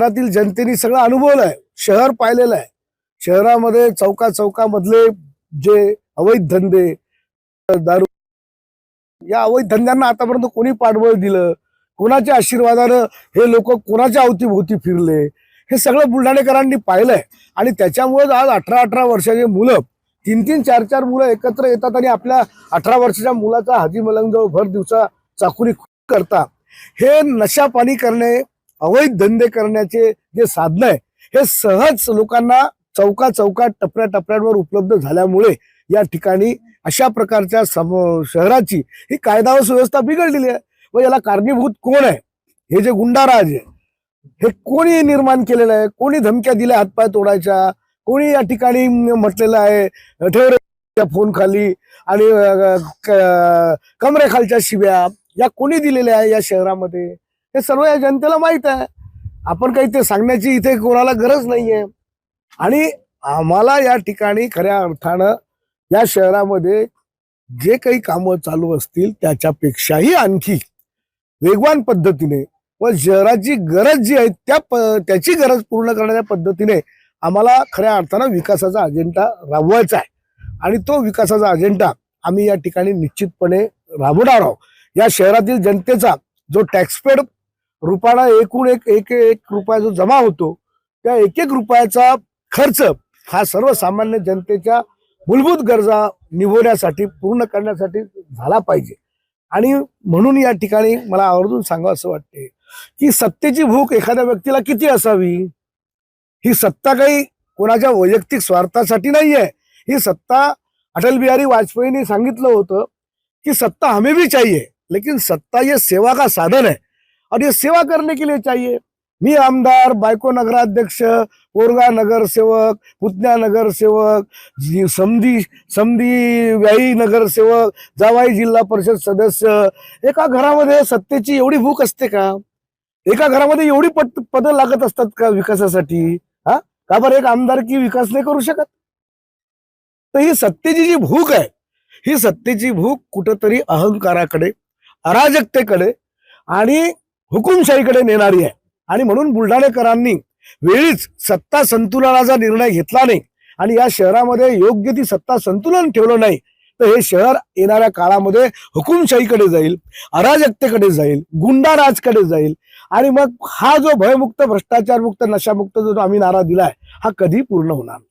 शहरातील जनतेने सगळं अनुभवलंय, शहर पाहिलेलं आहे. शहरामध्ये चौकामधले जे अवैध धंदे, दारू, या अवैध धंद्यांना आतापर्यंत कोणी पाठबळ दिलं, कोणाच्या आशीर्वादानं हे लोक कोणाच्या अवतीभोवती फिरले, हे सगळं बुलढाणेकरांनी पाहिलंय. आणि त्याच्यामुळे आज 18-18 वर्षाचे मुलं, 3-3, 4-4 मुलं एकत्र येतात आणि आपल्या 18 वर्षाच्या मुलाचा हाजी मलंगजवळ भर दिवसा चाकुरी करता. हे नशा पाणी करणे, अवैध धंदे करण्याचे जे साधन आहे, हे सहज लोकांना चौकात टप्प्यावर उपलब्ध झाल्यामुळे या ठिकाणी अशा प्रकारच्या शहराची ही कायदा व सुव्यवस्था बिघडलेली आहे. व याला कारणीभूत कोण आहे? हे जे गुंडाराज आहे, हे कोणी निर्माण केलेलं आहे? कोणी धमक्या दिल्या हातपाय तोडायच्या? कोणी या ठिकाणी म्हटलेलं आहे ठेवऱ्या फोन खाली आणि कमरेखालच्या शिव्या या कोणी दिलेल्या आहे या शहरामध्ये? हे सर्व या जनतेला माहित आहे. आपण काही ते सांगण्याची इथे कोणाला गरज नाहीये. आणि आम्हाला या ठिकाणी खऱ्या अर्थानं या शहरामध्ये जे काही कामं चालू असतील त्याच्यापेक्षाही आणखी वेगवान पद्धतीने व शहराची गरज जी आहे त्याची गरज पूर्ण करण्याच्या पद्धतीने आम्हाला खऱ्या अर्थानं विकासाचा अजेंडा राबवायचा आहे. आणि तो विकासाचा अजेंडा आम्ही या ठिकाणी निश्चितपणे राबवणार आहोत. या शहरातील जनतेचा जो टॅक्सपेड रुपयाला एकूण एक रुपया जो जमा होतो, त्या एक रुपयाचा खर्च हा सर्वसामान्य जनतेच्या मूलभूत गरजा निभवण्यासाठी, पूर्ण करण्यासाठी झाला पाहिजे. आणि म्हणून या ठिकाणी मला आवर्जून सांगावं असं वाटते की सत्तेची भूक एखाद्या व्यक्तीला किती असावी? ही सत्ता काही कोणाच्या वैयक्तिक स्वार्थासाठी नाहीये. ही सत्ता, अटल बिहारी वाजपेयींनी सांगितलं होतं कि सत्ता हमें भी चाहिए, लेकिन सत्ता ये सेवा का साधन है और ये सेवा करने के लिए चाहिए. मी आमदार, बायको नगराध्यक्ष, पोरगा नगरसेवक, पुतण्या नगरसेवक, समधी व्याई नगरसेवक, जावाई जिल्हा परिषद सदस्य, एका घरामध्ये सत्तेची एवढी भूक असते का? एका घरामध्ये एवढी पदं लागत असतात का विकासासाठी? का बरं एक आमदारकी विकास नाही करू शकत? तर ही सत्तेची जी भूक आहे, ही सत्तेची भूक कुठंतरी अहंकाराकडे, अराजकतेकडे आणि हुकुमशाहीकडे नेणारी आहे. आणि म्हणून बुलढाणेकरांनी वेळीच सत्ता संतुलनाचा निर्णय घेतला नाही आणि या शहरामध्ये योग्य ती सत्ता संतुलन ठेवलं नाही, तर हे शहर येणाऱ्या काळामध्ये हुकुमशाहीकडे जाईल, अराजकतेकडे जाईल, गुंडाराजकडे जाईल. आणि मग हा जो भयमुक्त, भ्रष्टाचारमुक्त, नशामुक्त जो आम्ही नारा दिलाय, हा कधी पूर्ण होणार नाही.